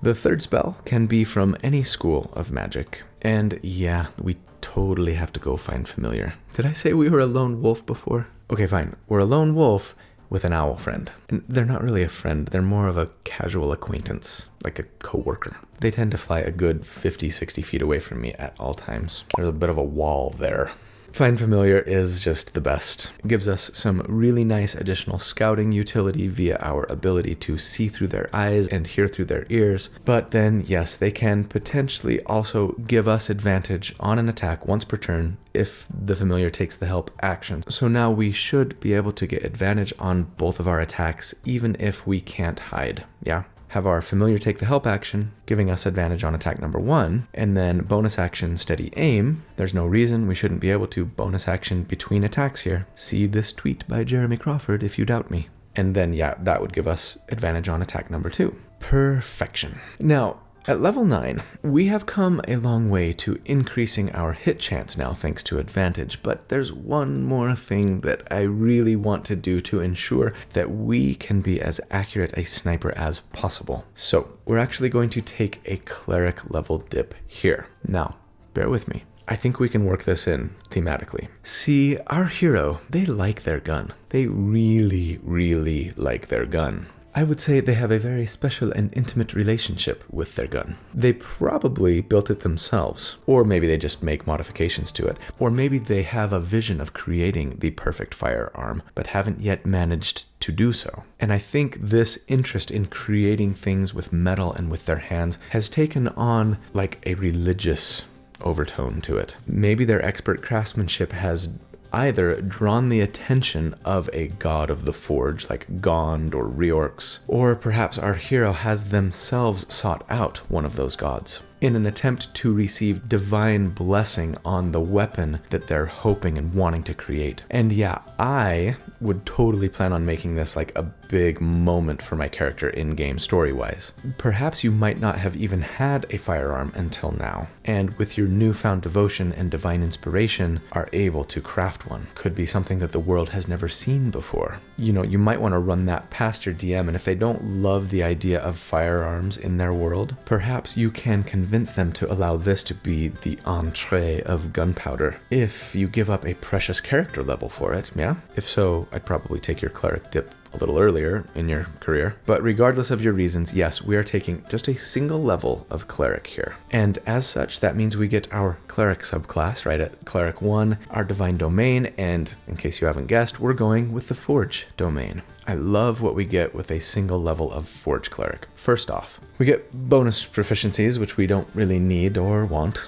The third spell can be from any school of magic, and yeah, we totally have to go find Familiar. Did I say we were a lone wolf before? Okay, fine. We're a lone wolf with an owl friend. And they're not really a friend, they're more of a casual acquaintance, like a coworker. They tend to fly a good 50, 60 feet away from me at all times. There's a bit of a wall there. Find Familiar is just the best. It gives us some really nice additional scouting utility via our ability to see through their eyes and hear through their ears. But then, yes, they can potentially also give us advantage on an attack once per turn if the Familiar takes the help action. So now we should be able to get advantage on both of our attacks even if we can't hide, yeah? Have our Familiar take the help action, giving us advantage on attack number 1, and then bonus action Steady Aim. There's no reason we shouldn't be able to bonus action between attacks here. See this tweet by Jeremy Crawford if you doubt me. And then yeah, that would give us advantage on attack number 2. Perfection. Now, at level 9, we have come a long way to increasing our hit chance now thanks to advantage, but there's one more thing that I really want to do to ensure that we can be as accurate a sniper as possible. So we're actually going to take a cleric level dip here. Now, bear with me. I think we can work this in thematically. See, our hero, they like their gun. They really, really like their gun. I would say they have a very special and intimate relationship with their gun. They probably built it themselves, or maybe they just make modifications to it, or maybe they have a vision of creating the perfect firearm, but haven't yet managed to do so. And I think this interest in creating things with metal and with their hands has taken on like a religious overtone to it. Maybe their expert craftsmanship has either drawn the attention of a god of the forge like Gond or Reorx, or perhaps our hero has themselves sought out one of those gods in an attempt to receive divine blessing on the weapon that they're hoping and wanting to create. And yeah, I would totally plan on making this like a big moment for my character in-game story-wise. Perhaps you might not have even had a firearm until now, and with your newfound devotion and divine inspiration are able to craft one. Could be something that the world has never seen before. You know, you might want to run that past your DM, and if they don't love the idea of firearms in their world, perhaps you can convince them to allow this to be the entree of gunpowder. If you give up a precious character level for it, yeah? yeah? If so, I'd probably take your cleric dip a little earlier in your career. But regardless of your reasons, yes, we are taking just a single level of cleric here. And as such, that means we get our cleric subclass right at cleric 1, our divine domain, and in case you haven't guessed, we're going with the forge domain. I love what we get with a single level of Forge Cleric. First off, we get bonus proficiencies, which we don't really need or want.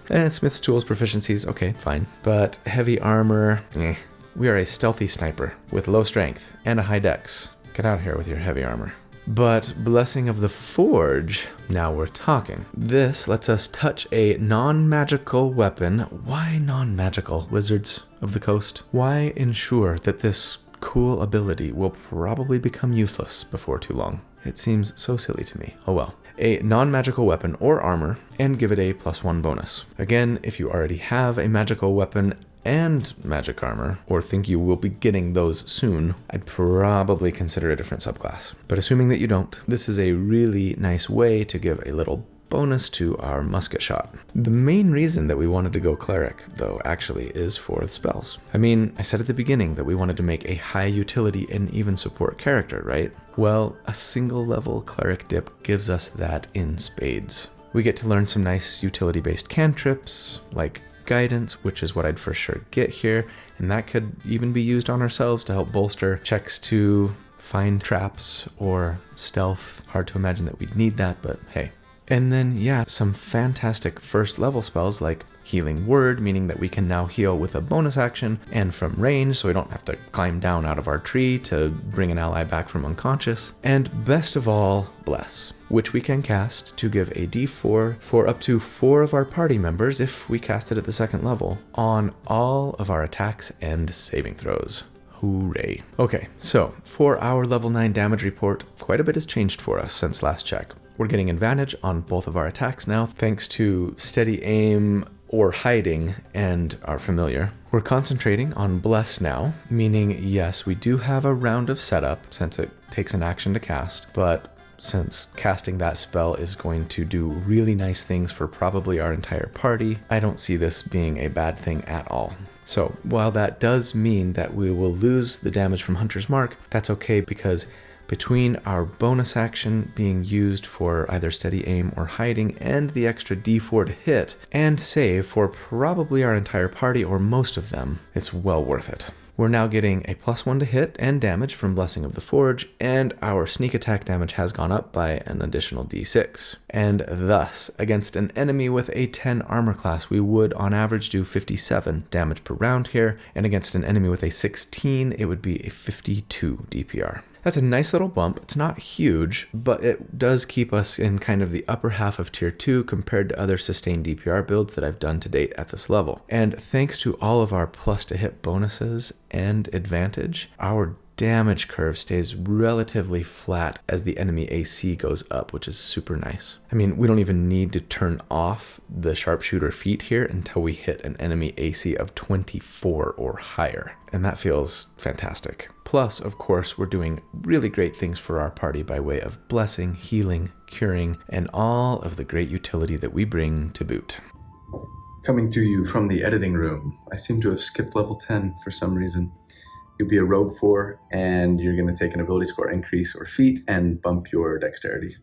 And Smith's Tools proficiencies, okay, fine. But heavy armor, We are a stealthy sniper with low strength and a high dex. Get out of here with your heavy armor. But Blessing of the Forge, now we're talking. This lets us touch a non-magical weapon. Why non-magical, Wizards of the Coast? Why ensure that this cool ability will probably become useless before too long? It seems so silly to me. Oh well. A non-magical weapon or armor, and give it a +1 bonus. Again, if you already have a magical weapon and magic armor, or think you will be getting those soon, I'd probably consider a different subclass. But assuming that you don't, this is a really nice way to give a little bonus to our musket shot. The main reason that we wanted to go cleric, though, actually is for the spells. I mean, I said at the beginning that we wanted to make a high utility and even support character, right? Well, a single level cleric dip gives us that in spades. We get to learn some nice utility-based cantrips, like guidance, which is what I'd for sure get here, and that could even be used on ourselves to help bolster checks to find traps or stealth. Hard to imagine that we'd need that, but hey. And then, yeah, some fantastic first level spells like Healing Word, meaning that we can now heal with a bonus action and from range, so we don't have to climb down out of our tree to bring an ally back from unconscious. And best of all, Bless, which we can cast to give a d4 for up to 4 of our party members if we cast it at the second level on all of our attacks and saving throws. Hooray. Okay, so for our level 9 damage report, quite a bit has changed for us since last check. We're getting advantage on both of our attacks now, thanks to steady aim or hiding and our familiar. We're concentrating on Bless now, meaning yes, we do have a round of setup since it takes an action to cast, but since casting that spell is going to do really nice things for probably our entire party, I don't see this being a bad thing at all. So while that does mean that we will lose the damage from Hunter's Mark, that's okay because between our bonus action being used for either steady aim or hiding and the extra d4 to hit and save for probably our entire party or most of them, it's well worth it. We're now getting a +1 to hit and damage from Blessing of the Forge, and our sneak attack damage has gone up by an additional d6. And thus, against an enemy with a 10 armor class, we would on average do 57 damage per round here, and against an enemy with a 16, it would be a 52 DPR. That's a nice little bump. It's not huge, but it does keep us in kind of the upper half of tier 2 compared to other sustained DPR builds that I've done to date at this level. And thanks to all of our plus to hit bonuses and advantage, our damage curve stays relatively flat as the enemy AC goes up, which is super nice. I mean, we don't even need to turn off the sharpshooter feat here until we hit an enemy AC of 24 or higher, and that feels fantastic. Plus, of course, we're doing really great things for our party by way of blessing, healing, curing, and all of the great utility that we bring to boot. Coming to you from the editing room, I seem to have skipped level 10 for some reason. You'll be a rogue 4, and you're going to take an ability score increase or feat and bump your dexterity.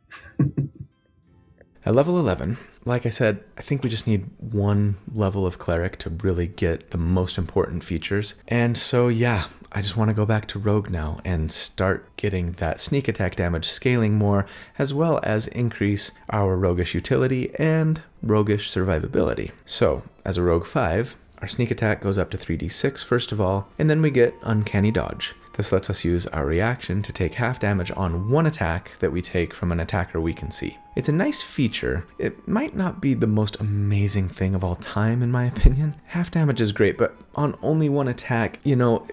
At level 11, like I said, I think we just need one level of cleric to really get the most important features. And so yeah, I just want to go back to rogue now and start getting that sneak attack damage scaling more, as well as increase our roguish utility and roguish survivability. So as a rogue 5, our sneak attack goes up to 3d6 first of all, and then we get Uncanny Dodge. This lets us use our reaction to take half damage on one attack that we take from an attacker we can see. It's a nice feature. It might not be the most amazing thing of all time in my opinion. Half damage is great, but on only one attack, you know,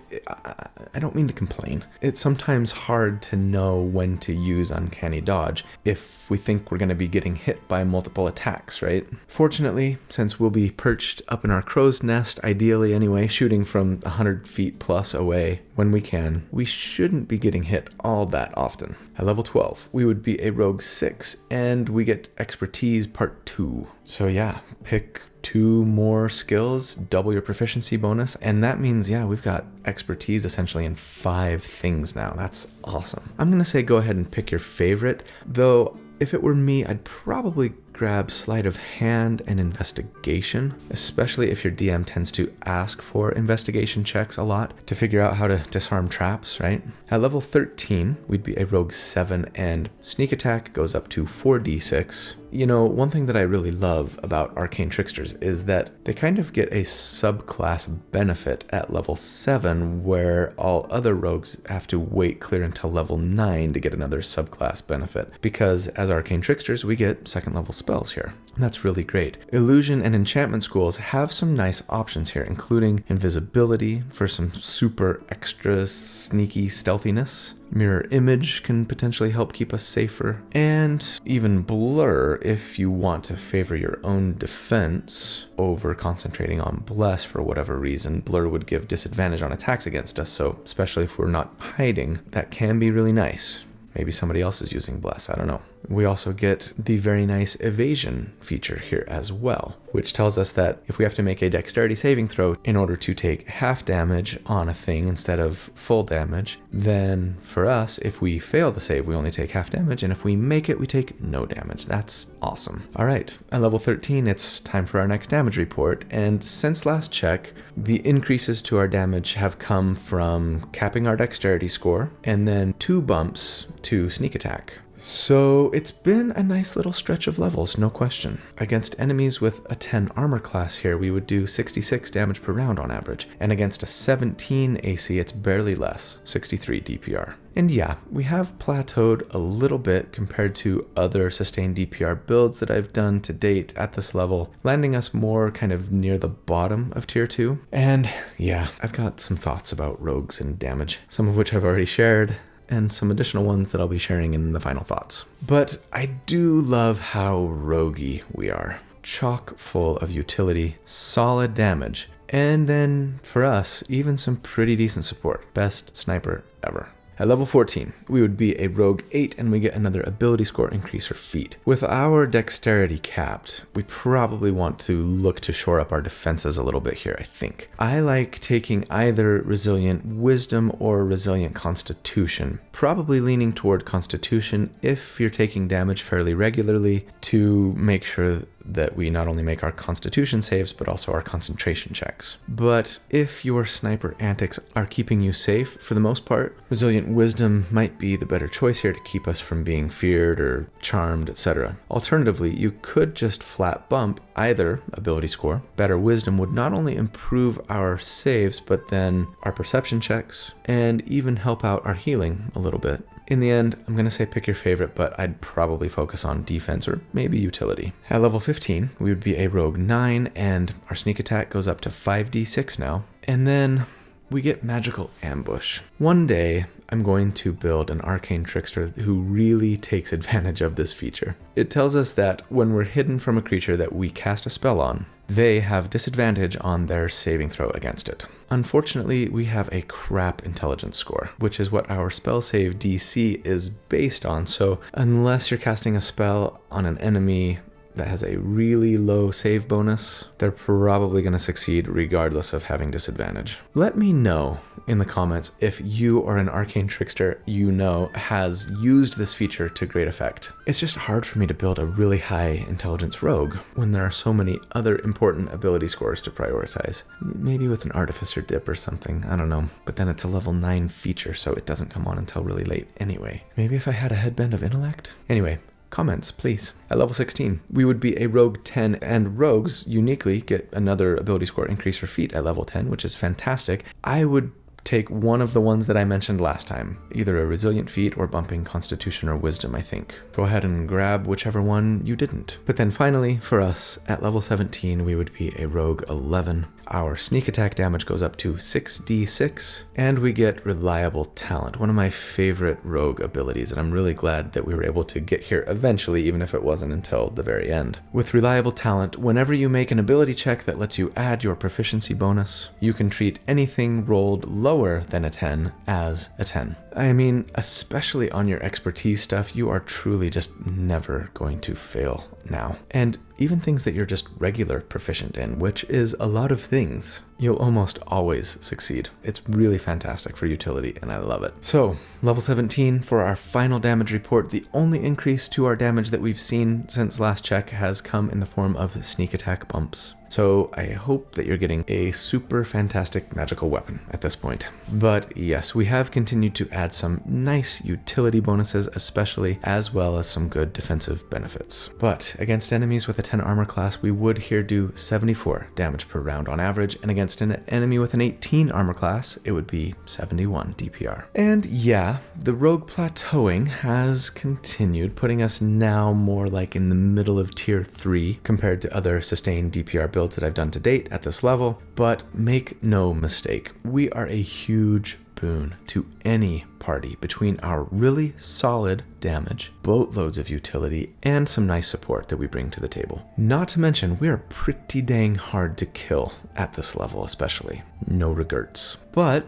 I don't mean to complain. It's sometimes hard to know when to use Uncanny Dodge if we think we're going to be getting hit by multiple attacks, right? Fortunately, since we'll be perched up in our crow's nest, ideally anyway, shooting from 100 feet plus away when we can, we shouldn't be getting hit all that often. At level 12, we would be a rogue 6, and we get expertise part 2. So yeah, pick 2 more skills, double your proficiency bonus, and that means, yeah, we've got expertise essentially in 5 things now. That's awesome. I'm gonna say go ahead and pick your favorite, though if it were me, I'd probably grab Sleight of Hand and Investigation, especially if your DM tends to ask for investigation checks a lot to figure out how to disarm traps, right? At level 13, we'd be a Rogue 7, and Sneak Attack goes up to 4d6. You know, one thing that I really love about Arcane Tricksters is that they kind of get a subclass benefit at level 7, where all other rogues have to wait clear until level 9 to get another subclass benefit, because as Arcane Tricksters, we get second level spells here. And that's really great. Illusion and enchantment schools have some nice options here, including invisibility for some super extra sneaky stealthiness. Mirror image can potentially help keep us safer, and even blur if you want to favor your own defense over concentrating on bless for whatever reason. Blur would give disadvantage on attacks against us, so especially if we're not hiding, that can be really nice. Maybe somebody else is using bless, I don't know. We also get the very nice evasion feature here as well, which tells us that if we have to make a dexterity saving throw in order to take half damage on a thing instead of full damage, then for us, if we fail the save, we only take half damage, and if we make it, we take no damage. That's awesome. All right, at level 13, it's time for our next damage report, and since last check, the increases to our damage have come from capping our dexterity score, and then 2 bumps to sneak attack. So it's been a nice little stretch of levels, no question. Against enemies with a 10 armor class here, we would do 66 damage per round on average, and against a 17 AC, it's barely less, 63 DPR. And yeah, we have plateaued a little bit compared to other sustained DPR builds that I've done to date at this level, landing us more kind of near the bottom of tier 2. And yeah, I've got some thoughts about rogues and damage, some of which I've already shared, and some additional ones that I'll be sharing in the final thoughts. But I do love how roguey we are. Chock full of utility, solid damage, and then for us, even some pretty decent support. Best sniper ever. At level 14, we would be a Rogue 8, and we get another ability score increase for feat. With our dexterity capped, we probably want to look to shore up our defenses a little bit here, I think. I like taking either Resilient Wisdom or Resilient Constitution, probably leaning toward Constitution if you're taking damage fairly regularly, to make sure that we not only make our Constitution saves, but also our concentration checks. But if your sniper antics are keeping you safe, for the most part, Resilient Wisdom might be the better choice here to keep us from being feared or charmed, etc. Alternatively, you could just flat bump either ability score. Better Wisdom would not only improve our saves, but then our perception checks, and even help out our healing a little bit. In the end, I'm going to say pick your favorite, but I'd probably focus on defense or maybe utility. At level 15, we would be a Rogue 9, and our sneak attack goes up to 5d6 now. And then we get Magical Ambush. One day, I'm going to build an Arcane Trickster who really takes advantage of this feature. It tells us that when we're hidden from a creature that we cast a spell on, they have disadvantage on their saving throw against it. Unfortunately, we have a crap intelligence score, which is what our spell save DC is based on, so unless you're casting a spell on an enemy that has a really low save bonus, they're probably going to succeed regardless of having disadvantage. Let me know in the comments if you or an Arcane Trickster you know has used this feature to great effect. It's just hard for me to build a really high intelligence rogue when there are so many other important ability scores to prioritize. Maybe with an Artificer dip or something, I don't know. But then it's a level 9 feature, so it doesn't come on until really late anyway. Maybe if I had a headband of intellect? Anyway, comments, please. At level 16, we would be a Rogue 10, and rogues uniquely get another ability score increase for feat at level 10, which is fantastic. I would take one of the ones that I mentioned last time, either a Resilient feat or bumping Constitution or Wisdom, I think. Go ahead and grab whichever one you didn't. But then finally, for us, at level 17, we would be a Rogue 11. Our sneak attack damage goes up to 6d6, and we get Reliable Talent, one of my favorite rogue abilities, and I'm really glad that we were able to get here eventually, even if it wasn't until the very end. With Reliable Talent, whenever you make an ability check that lets you add your proficiency bonus, you can treat anything rolled lower than a 10 as a 10. I mean, especially on your expertise stuff, you are truly just never going to fail now. And even things that you're just regular proficient in, which is a lot of things, you'll almost always succeed. It's really fantastic for utility, and I love it. So, level 17 for our final damage report. The only increase to our damage that we've seen since last check has come in the form of sneak attack bumps. So I hope that you're getting a super fantastic magical weapon at this point. But yes, we have continued to add some nice utility bonuses, especially, as well as some good defensive benefits. But against enemies with a 10 armor class, we would here do 74 damage per round on average, and against an enemy with an 18 armor class, it would be 71 DPR. And yeah, the rogue plateauing has continued, putting us now more like in the middle of tier 3 compared to other sustained DPR builds that I've done to date at this level, but make no mistake, we are a huge boon to any party between our really solid damage, boatloads of utility, and some nice support that we bring to the table. Not to mention, we are pretty dang hard to kill at this level especially. No regrets. But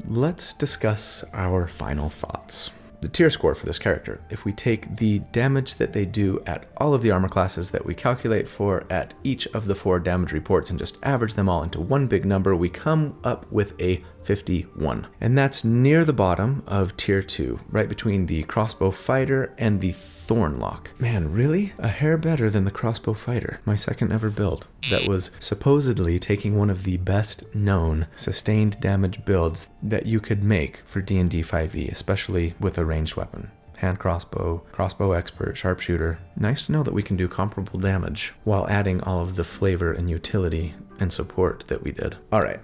let's discuss our final thoughts. The tier score for this character. If we take the damage that they do at all of the armor classes that we calculate for at each of the 4 damage reports and just average them all into one big number, we come up with a 51. And that's near the bottom of tier 2, right between the crossbow fighter and the Thornlock. Man, really? A hair better than the crossbow fighter, my second ever build. That was supposedly taking one of the best known sustained damage builds that you could make for D&D 5e, especially with a ranged weapon. Hand crossbow, crossbow expert, sharpshooter. Nice to know that we can do comparable damage while adding all of the flavor and utility and support that we did. All right.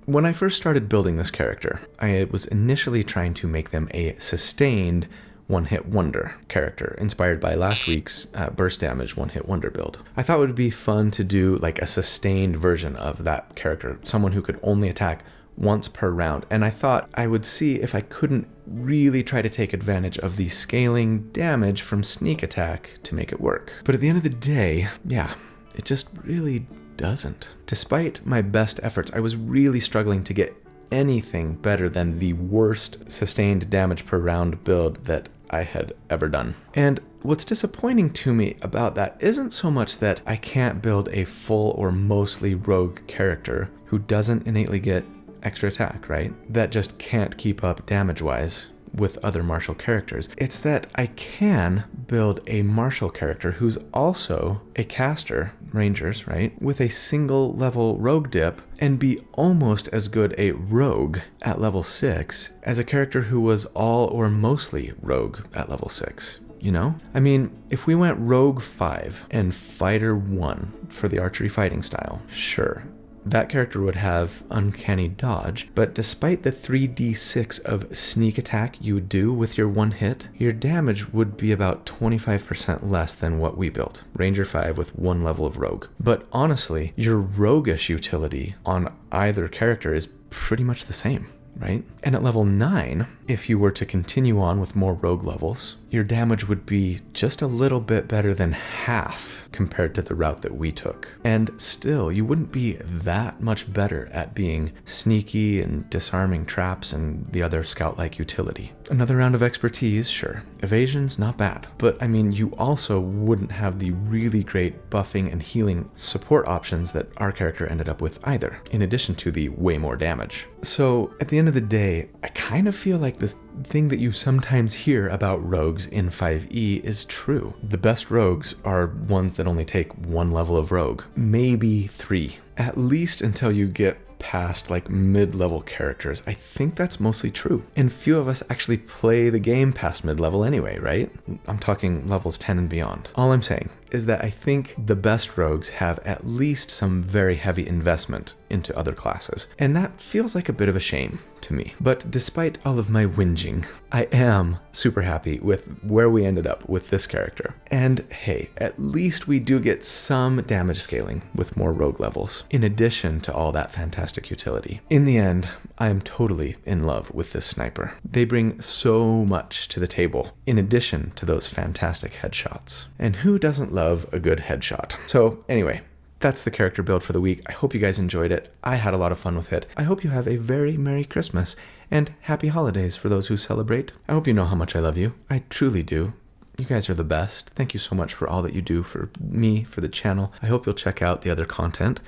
When I first started building this character, I was initially trying to make them a sustained one-hit wonder character, inspired by last week's burst damage one-hit wonder build. I thought it would be fun to do like a sustained version of that character, someone who could only attack once per round, and I thought I would see if I couldn't really try to take advantage of the scaling damage from sneak attack to make it work. But at the end of the day, yeah, it just really doesn't. Despite my best efforts, I was really struggling to get anything better than the worst sustained damage per round build that I had ever done. And what's disappointing to me about that isn't so much that I can't build a full or mostly rogue character who doesn't innately get extra attack, right? That just can't keep up damage-wise with other martial characters. It's that I can build a martial character who's also a caster, rangers, right, with a single level rogue dip, and be almost as good a rogue at level 6 as a character who was all or mostly rogue at level 6. You know? I mean, if we went rogue 5 and fighter 1 for the archery fighting style, sure, that character would have uncanny dodge, but despite the 3d6 of sneak attack you would do with your one hit, your damage would be about 25% less than what we built. Ranger 5 with 1 level of rogue. But honestly, your roguish utility on either character is pretty much the same, right? And at level 9, if you were to continue on with more rogue levels, your damage would be just a little bit better than half compared to the route that we took. And still, you wouldn't be that much better at being sneaky and disarming traps and the other scout-like utility. Another round of expertise, sure. Evasion's not bad. But I mean, you also wouldn't have the really great buffing and healing support options that our character ended up with either, in addition to the way more damage. So at the end of the day, I kind of feel like this thing that you sometimes hear about rogues in 5e is true. The best rogues are ones that only take 1 level of rogue, maybe 3, at least until you get past like mid-level characters. I think that's mostly true. And few of us actually play the game past mid-level anyway, right? I'm talking levels 10 and beyond. All I'm saying is that I think the best rogues have at least some very heavy investment into other classes. And that feels like a bit of a shame to me. But despite all of my whinging, I am super happy with where we ended up with this character. And hey, at least we do get some damage scaling with more rogue levels, in addition to all that fantastic utility. In the end, I am totally in love with this sniper. They bring so much to the table, in addition to those fantastic headshots. And who doesn't love a good headshot? So anyway, that's the character build for the week. I hope you guys enjoyed it. I had a lot of fun with it. I hope you have a very Merry Christmas and Happy Holidays for those who celebrate. I hope you know how much I love you. I truly do. You guys are the best. Thank you so much for all that you do for me, for the channel. I hope you'll check out the other content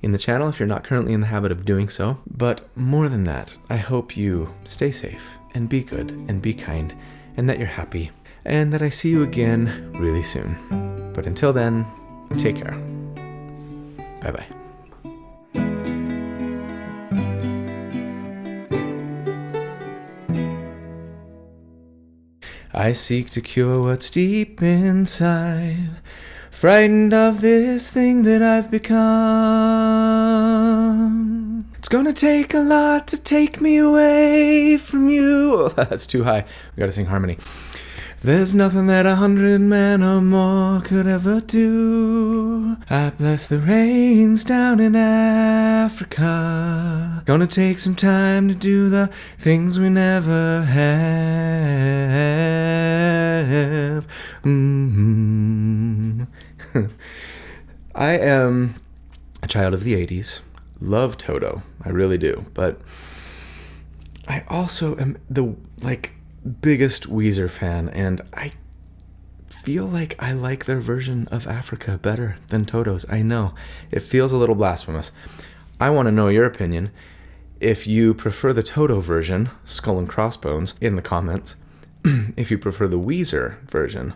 in the channel if you're not currently in the habit of doing so. But more than that, I hope you stay safe and be good and be kind and that you're happy and that I see you again really soon. But until then, take care. Bye-bye. I seek to cure what's deep inside, frightened of this thing that I've become. It's gonna take a lot to take me away from you. Oh, that's too high. We gotta sing harmony. There's nothing that 100 men or more could ever do. I bless the rains down in Africa. Gonna take some time to do the things we never have. I am a child of the 80s. Love Toto. I really do. But I also am the, biggest Weezer fan, and I feel like I like their version of Africa better than Toto's. I know. It feels a little blasphemous. I want to know your opinion. If you prefer the Toto version, Skull and Crossbones, in the comments. If you prefer the Weezer version,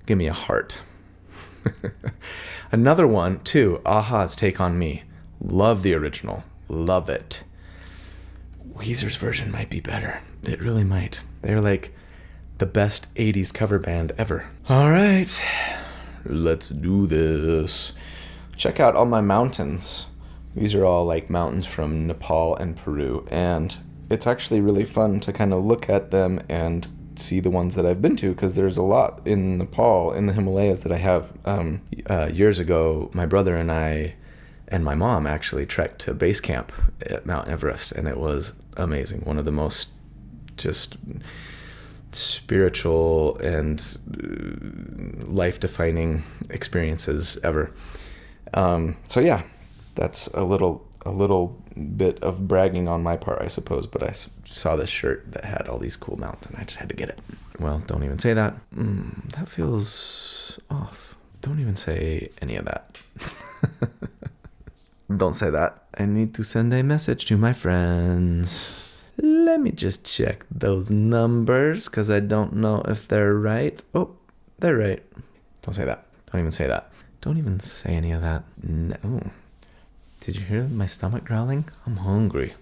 give me a heart. Another one, too, a-ha's Take On Me. Love the original. Love it. Weezer's version might be better. It really might. They're like the best 80s cover band ever. All right, let's do this. Check out all my mountains. These are all like mountains from Nepal and Peru, and it's actually really fun to kind of look at them and see the ones that I've been to, because there's a lot in Nepal, in the Himalayas, that I have. Years ago, my brother and I and my mom actually trekked to base camp at Mount Everest, and it was amazing. One of the most just spiritual and life-defining experiences ever. So yeah, that's a little bit of bragging on my part, I suppose, but I saw this shirt that had all these cool mountains, and I just had to get it. Well, don't even say that. That feels off. Don't even say any of that. Don't say that. I need to send a message to my friends. Let me just check those numbers, because I don't know if they're right. Oh, they're right. Don't say that. Don't even say that. Don't even say any of that. No. Did you hear my stomach growling? I'm hungry.